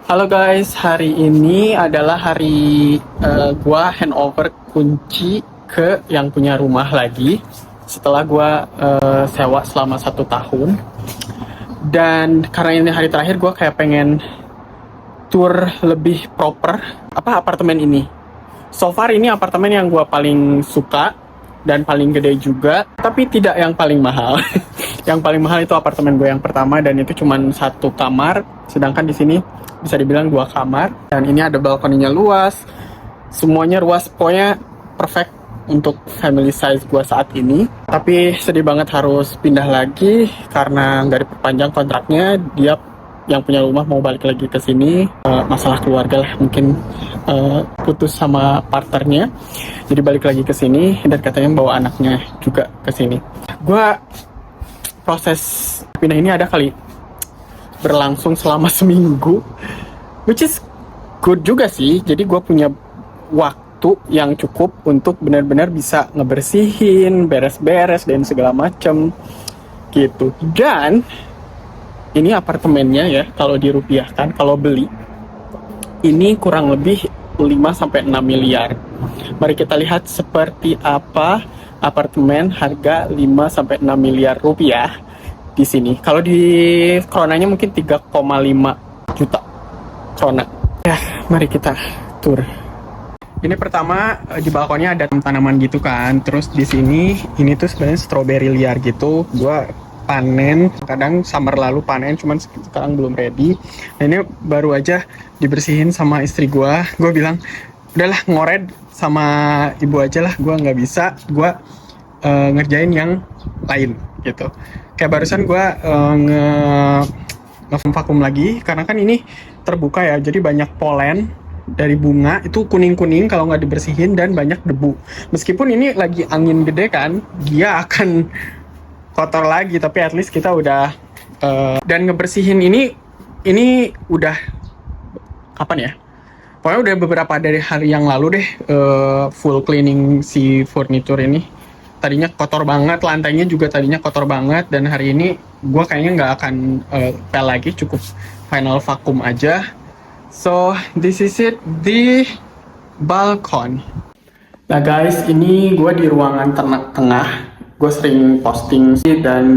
Halo guys, hari ini adalah hari gua handover kunci ke yang punya rumah lagi setelah gua sewa selama 1 tahun. Dan karena ini hari terakhir, gua kayak pengen tour lebih proper apartemen ini. So far ini apartemen yang gua paling suka dan paling gede juga, tapi tidak yang paling mahal. Yang paling mahal itu apartemen gue yang pertama, dan itu cuma 1 kamar, sedangkan di sini bisa dibilang 2 kamar. Dan ini ada balkoninya luas, semuanya luas, pokoknya perfect untuk family size gue saat ini. Tapi sedih banget harus pindah lagi karena nggak diperpanjang kontraknya. Dia yang punya rumah mau balik lagi ke sini, masalah keluarga lah, mungkin putus sama partnernya, jadi balik lagi ke sini, dan katanya bawa anaknya juga ke sini. Gue proses pindah ini ada kali berlangsung selama seminggu, which is good juga sih. Jadi gue punya waktu yang cukup untuk benar-benar bisa ngebersihin, beres-beres dan segala macem gitu. Dan ini apartemennya ya, kalau dirupiahkan, kalau beli ini kurang lebih 5-6 miliar. Mari kita lihat seperti apa apartemen harga 5-6 miliar rupiah di sini. Kalau di kronanya mungkin 3,5 juta krona. Ya, mari kita tur. Ini pertama di balkonnya ada tanaman gitu kan. Terus di sini ini tuh sebenarnya stroberi liar gitu. Gua panen, kadang summer lalu panen, cuman sekarang belum ready. Nah, ini baru aja dibersihin sama istri gua. Gua bilang, udahlah ngored sama ibu aja lah, gue nggak bisa, gue ngerjain yang lain gitu. Kayak barusan gue ngevakum lagi, karena kan ini terbuka ya, jadi banyak polen dari bunga, itu kuning-kuning kalau nggak dibersihin, dan banyak debu. Meskipun ini lagi angin gede kan, dia akan kotor lagi, tapi at least kita udah dan ngebersihin ini udah kapan ya? Pokoknya udah beberapa dari hari yang lalu deh, full cleaning si furniture ini. Tadinya kotor banget, lantainya juga tadinya kotor banget, dan hari ini gue kayaknya nggak akan pel lagi, cukup final vakum aja. So this is it, di balkon. Nah guys, ini gue di ruangan tengah. Gue sering posting sih dan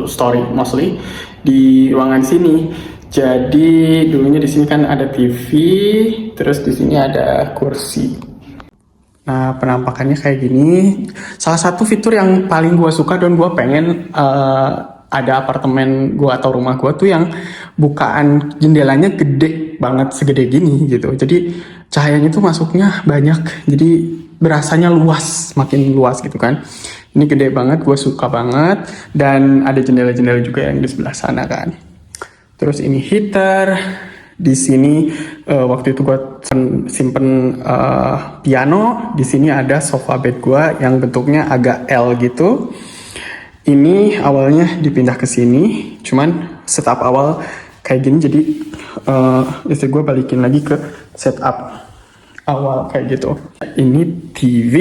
story mostly di ruangan sini. Jadi dulunya di sini kan ada TV, terus di sini ada kursi. Nah, penampakannya kayak gini. Salah satu fitur yang paling gue suka dan gue pengen ada apartemen gue atau rumah gue tuh yang bukaan jendelanya gede banget, segede gini gitu. Jadi cahayanya tuh masuknya banyak, jadi berasanya luas, makin luas gitu kan. Ini gede banget, gue suka banget, dan ada jendela-jendela juga yang di sebelah sana kan. Terus ini heater, di sini waktu itu gue simpen piano. Di sini ada sofa bed gue yang bentuknya agak L gitu. Ini awalnya dipindah ke sini, cuman setup awal kayak gini, jadi istri gue balikin lagi ke setup awal kayak gitu. Ini TV.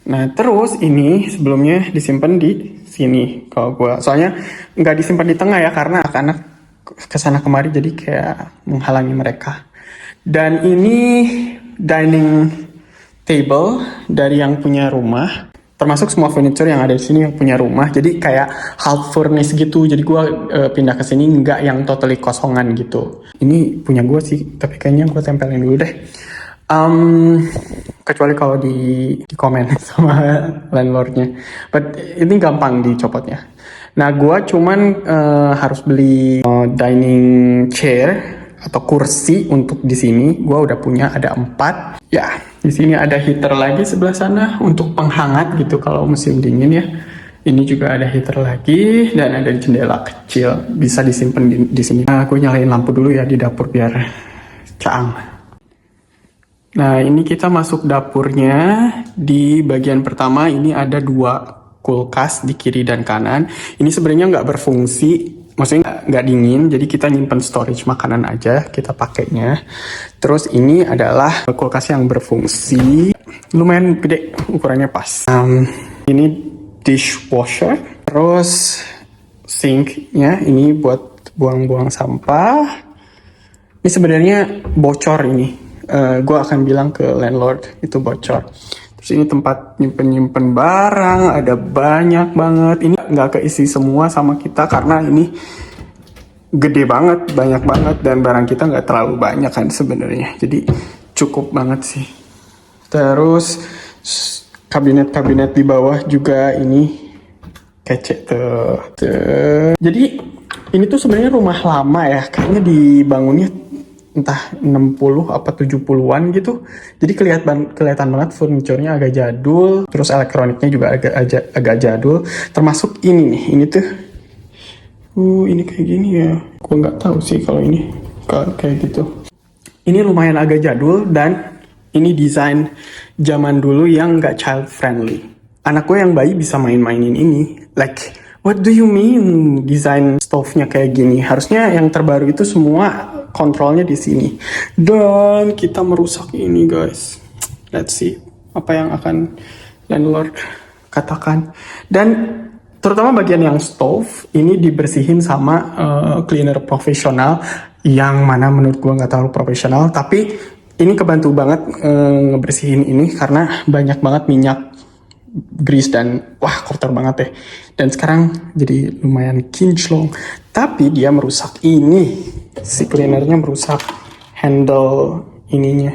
Nah terus ini sebelumnya disimpan di sini kalau gue, soalnya nggak disimpan di tengah ya, karena anak-anak kesana kemari, jadi kayak menghalangi mereka. Dan ini dining table dari yang punya rumah, termasuk semua furniture yang ada di sini yang punya rumah, jadi kayak half furnished gitu. Jadi gue pindah ke sini nggak yang totally kosongan gitu. Ini punya gue sih, tapi kayaknya gue tempelin dulu deh. Kecuali kalau di komen sama landlordnya, but ini gampang dicopotnya. Nah, gue cuman harus beli dining chair atau kursi untuk di sini. Gue udah punya, ada 4. Ya, di sini ada heater lagi sebelah sana untuk penghangat gitu kalau musim dingin ya. Ini juga ada heater lagi, dan ada jendela kecil bisa disimpan di sini. Nah, gue nyalain lampu dulu ya di dapur biar caang. Nah, ini kita masuk dapurnya. Di bagian pertama ini ada 2 kulkas di kiri dan kanan. Ini sebenarnya nggak berfungsi, maksudnya nggak dingin, jadi kita nyimpen storage makanan aja kita pakainya. Terus ini adalah kulkas yang berfungsi, lumayan gede, ukurannya pas. Ini dishwasher, terus sinknya ini buat buang-buang sampah. Ini sebenarnya bocor ini. Gue akan bilang ke landlord itu bocor. Terus ini tempat nyimpen barang, ada banyak banget. Ini nggak keisi semua sama kita karena ini gede banget, banyak banget, dan barang kita nggak terlalu banyak kan sebenarnya. Jadi cukup banget sih. Terus kabinet-kabinet di bawah juga ini kece tuh. Jadi ini tuh sebenarnya rumah lama ya, kayaknya dibangunnya entah 60 apa 70-an gitu. Jadi kelihatan banget furniturnya agak jadul, terus elektroniknya juga agak jadul. Termasuk ini nih, ini tuh ini kayak gini ya. Gue nggak tahu sih kalau ini kayak gitu. Ini lumayan agak jadul dan ini desain zaman dulu yang nggak child friendly. Anak gue yang bayi bisa mainin ini. Like, what do you mean desain stove-nya kayak gini? Harusnya yang terbaru itu semua kontrolnya di sini. Dan kita merusak ini, guys. Let's see apa yang akan landlord katakan. Dan terutama bagian yang stove ini dibersihin sama cleaner profesional yang mana menurut gue nggak terlalu profesional, tapi ini kebantu banget ngebersihin ini karena banyak banget minyak, grease, dan wah kotor banget deh. Dan sekarang jadi lumayan kinclong, tapi dia merusak ini, si cleanernya merusak handle ininya.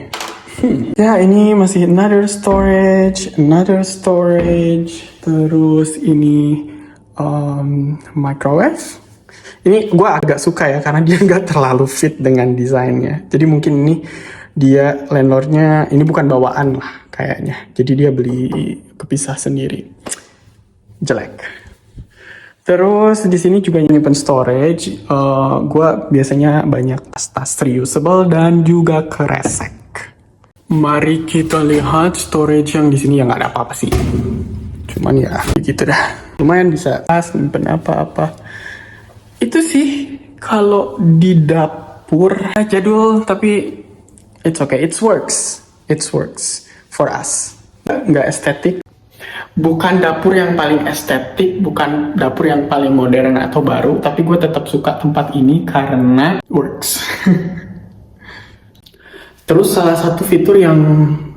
Ya ini masih another storage. Terus ini microwave. Ini gue agak suka ya karena dia nggak terlalu fit dengan desainnya. Jadi mungkin ini dia landlordnya ini bukan bawaan lah kayaknya. Jadi dia beli kepisah sendiri. Jelek. Terus di sini juga nyimpen storage. Gue biasanya banyak tas reusable dan juga kresek. Mari kita lihat storage yang di sini. Yang nggak ada apa-apa sih. Cuman ya gitu dah. Lumayan bisa tas nyimpen apa-apa. Itu sih kalau di dapur jadul tapi it's okay. It works for us. Nggak estetik. Bukan dapur yang paling estetik, bukan dapur yang paling modern atau baru, tapi gue tetap suka tempat ini karena works. Terus salah satu fitur yang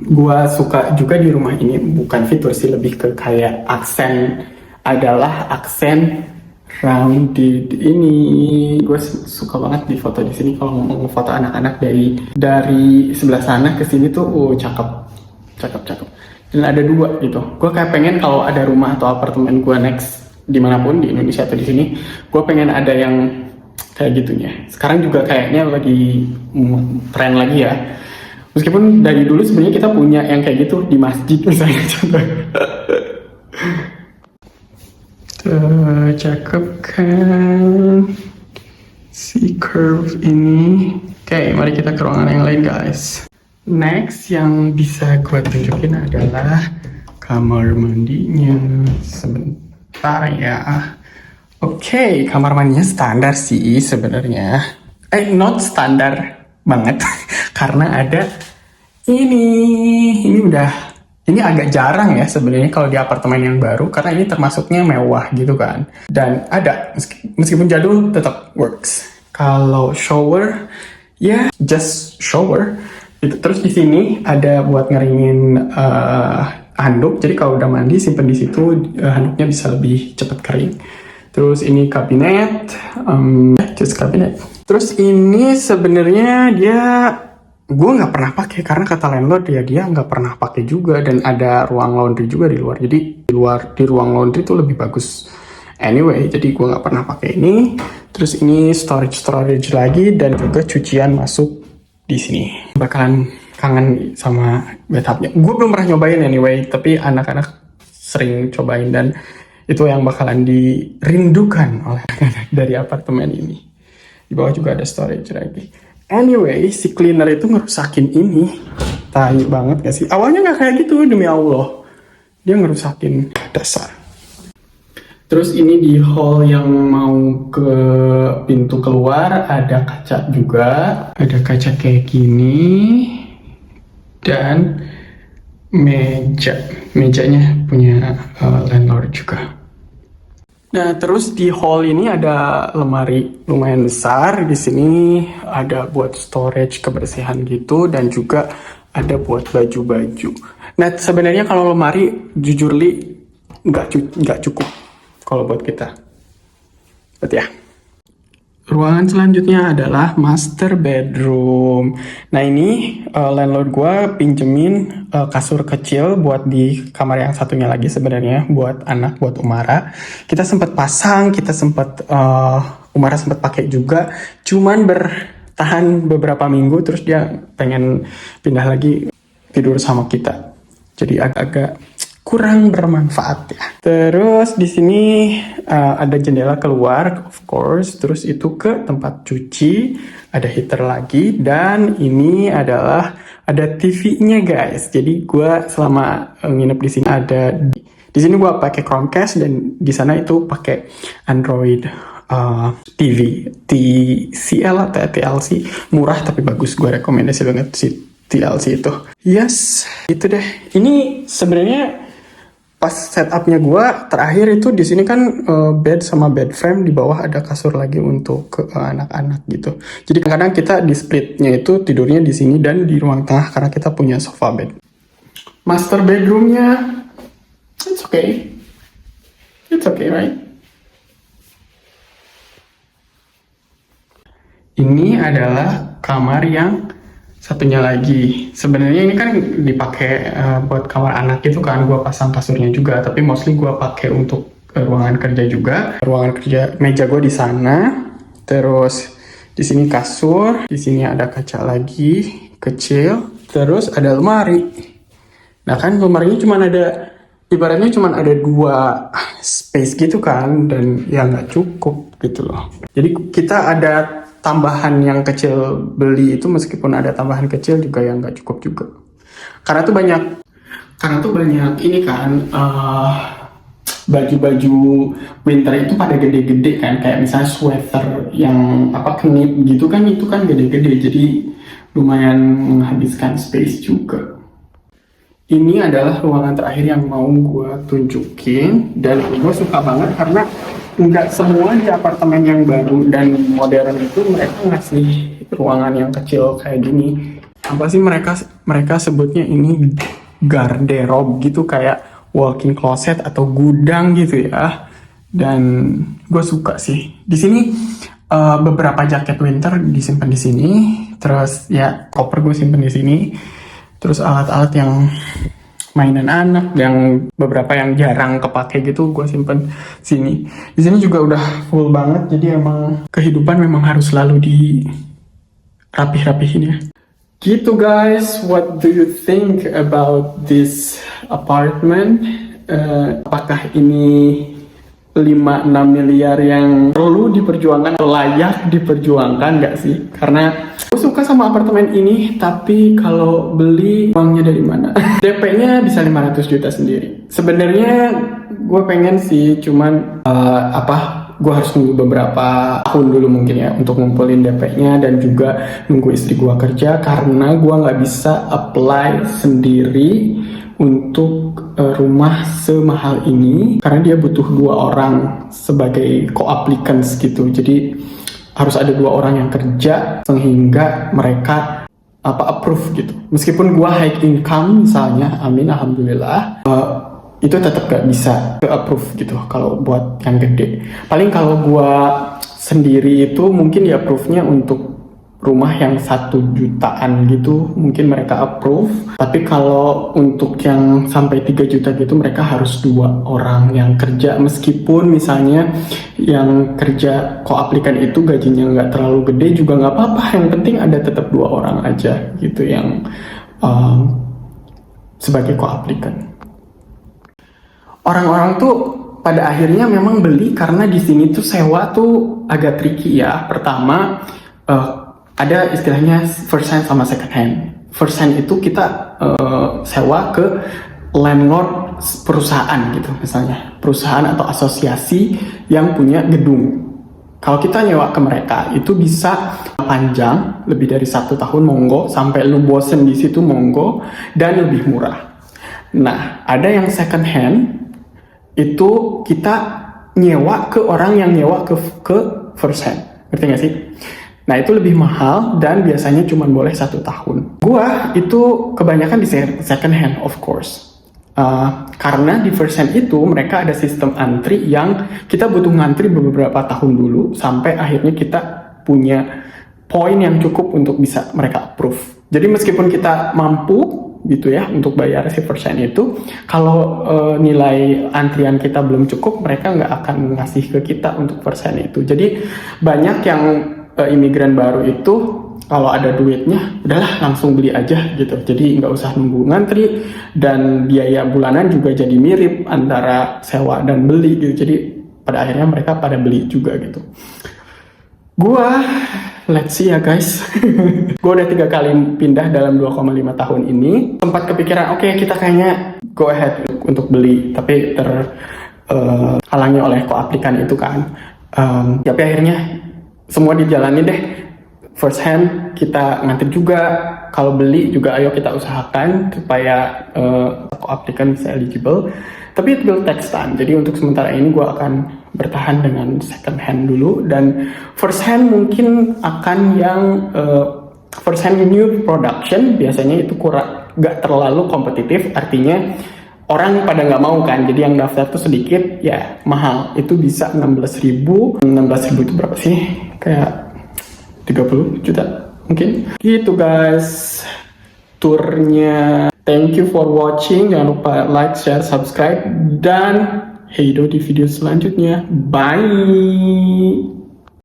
gue suka juga di rumah ini, bukan fitur sih, lebih ke kayak aksen, adalah aksen rounded ini. Gue suka banget di foto di sini kalau ngomong foto anak-anak dari sebelah sana ke sini tuh, cakep. Dan ada dua gitu. Gue kayak pengen kalau ada rumah atau apartemen gue next dimanapun di Indonesia atau di sini, gue pengen ada yang kayak gitunya. Sekarang juga kayaknya lagi tren lagi ya. Meskipun dari dulu sebenarnya kita punya yang kayak gitu di masjid misalnya. Cakep kan si curve ini. Oke, mari kita ke ruangan yang lain guys. Next yang bisa gue tunjukin adalah kamar mandinya. Sebentar ya. Oke, kamar mandinya standar sih sebenarnya. Not standar banget karena ada ini agak jarang ya sebenarnya kalau di apartemen yang baru karena ini termasuknya mewah gitu kan. Dan ada meskipun jadul tetap works. Kalau shower ya just shower. Terus di sini ada buat ngeringin handuk. Jadi kalau udah mandi simpen di situ, handuknya bisa lebih cepat kering. Terus ini kabinet, just kabinet. Terus ini sebenarnya gue nggak pernah pakai karena kata landlord ya dia nggak pernah pakai juga, dan ada ruang laundry juga di luar. Jadi di ruang laundry itu lebih bagus. Anyway, jadi gue nggak pernah pakai ini. Terus ini storage lagi dan juga cucian masuk di sini. Bakalan kangen sama bathtubnya. Gue belum pernah nyobain anyway, tapi anak-anak sering cobain dan itu yang bakalan dirindukan oleh anak-anak dari apartemen ini. Di bawah juga ada storage lagi. Anyway, si cleaner itu ngerusakin ini. Tai banget gak sih? Awalnya gak kayak gitu, demi Allah. Dia ngerusakin dasar. Terus ini di hall yang mau ke pintu keluar ada kaca juga. Ada kaca kayak gini. Dan mejanya punya landlord juga. Nah, terus di hall ini ada lemari lumayan besar. Di sini ada buat storage kebersihan gitu dan juga ada buat baju-baju. Nah, sebenarnya kalau lemari jujur li nggak cukup kalau buat kita. Berarti ya. Ruangan selanjutnya adalah master bedroom. Nah ini landlord gue pinjemin kasur kecil buat di kamar yang satunya lagi sebenarnya buat anak, buat Umara. Kita sempat pasang, Umara sempat pakai juga. Cuman bertahan beberapa minggu terus dia pengen pindah lagi tidur sama kita. Jadi agak-agak kurang bermanfaat ya. Terus di sini ada jendela keluar, of course. Terus itu ke tempat cuci, ada heater lagi, dan ini adalah ada TV-nya guys. Jadi gue selama nginep di sini di sini gue pakai Chromecast dan di sana itu pakai Android TV TCL atau TLC, murah tapi bagus. Gue rekomendasi banget sih TLC itu. Yes, itu deh. Ini sebenarnya pas setupnya gue terakhir itu di sini kan bed sama bed frame, di bawah ada kasur lagi untuk anak-anak gitu. Jadi kadang kita di splitnya itu tidurnya di sini dan di ruang tengah karena kita punya sofa bed. Master bedroomnya, it's okay right? Ini adalah kamar yang satunya lagi. Sebenarnya ini kan dipakai buat kamar anak itu kan, gue pasang kasurnya juga, tapi mostly gue pakai untuk ruangan kerja juga. Ruangan kerja, meja gue di sana. Terus di sini kasur, di sini ada kaca lagi kecil. Terus ada lemari. Nah kan lemarinya ibaratnya cuma ada 2 space gitu kan, dan ya nggak cukup gitu loh. Jadi kita ada tambahan yang kecil beli itu, meskipun ada tambahan kecil juga yang nggak cukup juga. Karena tuh banyak ini kan baju-baju winter itu pada gede-gede kan, kayak misalnya sweater yang knit gitu kan, itu kan gede-gede, jadi lumayan menghabiskan space juga. Ini adalah ruangan terakhir yang mau gue tunjukin, dan gue suka banget karena nggak semua di apartemen yang baru dan modern itu mereka ngasih ruangan yang kecil kayak gini. Apa sih mereka sebutnya ini garderobe gitu, kayak walk-in closet atau gudang gitu ya. Dan gue suka sih. Di sini beberapa jaket winter disimpan di sini. Terus ya koper gue simpan di sini. Terus alat-alat yang mainan anak yang beberapa yang jarang kepake gitu gue simpen sini. Di sini juga udah full banget, jadi emang kehidupan memang harus selalu dirapih-rapihin ya. Gitu guys, what do you think about this apartment? Apakah ini 5-6 miliar yang perlu diperjuangkan, layak diperjuangkan nggak sih? Karena gue suka sama apartemen ini, tapi kalau beli uangnya dari mana? DP-nya bisa 500 juta sendiri. Sebenarnya gue pengen sih, cuman gue harus nunggu beberapa tahun dulu mungkin ya untuk ngumpulin DP-nya, dan juga nunggu istri gue kerja, karena gue nggak bisa apply sendiri untuk rumah semahal ini karena dia butuh 2 orang sebagai co-applicants gitu. Jadi harus ada 2 orang yang kerja sehingga mereka approve gitu. Meskipun gua high income misalnya, amin alhamdulillah, itu tetap gak bisa ke approve gitu kalau buat yang gede. Paling kalau gua sendiri itu mungkin di approve-nya untuk rumah yang 1 jutaan gitu mungkin mereka approve, tapi kalau untuk yang sampai 3 juta gitu mereka harus 2 orang yang kerja. Meskipun misalnya yang kerja co-applicant itu gajinya nggak terlalu gede juga nggak apa-apa, yang penting ada tetap 2 orang aja gitu yang sebagai co-applicant. Orang-orang tuh pada akhirnya memang beli karena di sini tuh sewa tuh agak tricky ya. Pertama ada istilahnya first hand sama second hand. First hand itu kita sewa ke landlord perusahaan gitu, misalnya perusahaan atau asosiasi yang punya gedung. Kalau kita nyewa ke mereka itu bisa panjang, lebih dari 1 tahun monggo, sampai lu bosen di situ monggo, dan lebih murah. Nah, ada yang second hand, itu kita nyewa ke orang yang nyewa ke first hand. Ngerti gak sih? Nah itu lebih mahal dan biasanya cuma boleh 1 tahun. Gua itu kebanyakan di second hand of course. Karena di first hand itu mereka ada sistem antri yang kita butuh ngantri beberapa tahun dulu sampai akhirnya kita punya poin yang cukup untuk bisa mereka approve. Jadi meskipun kita mampu gitu ya untuk bayar si first hand itu, kalau nilai antrian kita belum cukup, mereka nggak akan ngasih ke kita untuk first hand itu. Jadi banyak yang imigran baru itu kalau ada duitnya udahlah langsung beli aja gitu, jadi nggak usah nunggu ngantri dan biaya bulanan juga jadi mirip antara sewa dan beli gitu. Jadi pada akhirnya mereka pada beli juga gitu. Gua let's see ya guys. Gue udah 3 kali pindah dalam 2,5 tahun ini. Sempat kepikiran oke, kita kayaknya go ahead untuk beli, tapi terhalangi oleh koaplikan itu kan. Tapi akhirnya semua dijalani deh. First hand kita ngantri juga, kalau beli juga ayo kita usahakan supaya koaplikan bisa eligible. Tapi it will take time. Jadi untuk sementara ini gue akan bertahan dengan second hand dulu, dan first hand mungkin akan yang first hand new production biasanya itu kurang, gak terlalu kompetitif, artinya orang pada nggak mau kan, jadi yang daftar tuh sedikit ya mahal, itu bisa 16.000 itu berapa sih, kayak 30 juta mungkin gitu guys turnya. Thank you for watching, jangan lupa like, share, subscribe, dan Heido di video selanjutnya. Bye!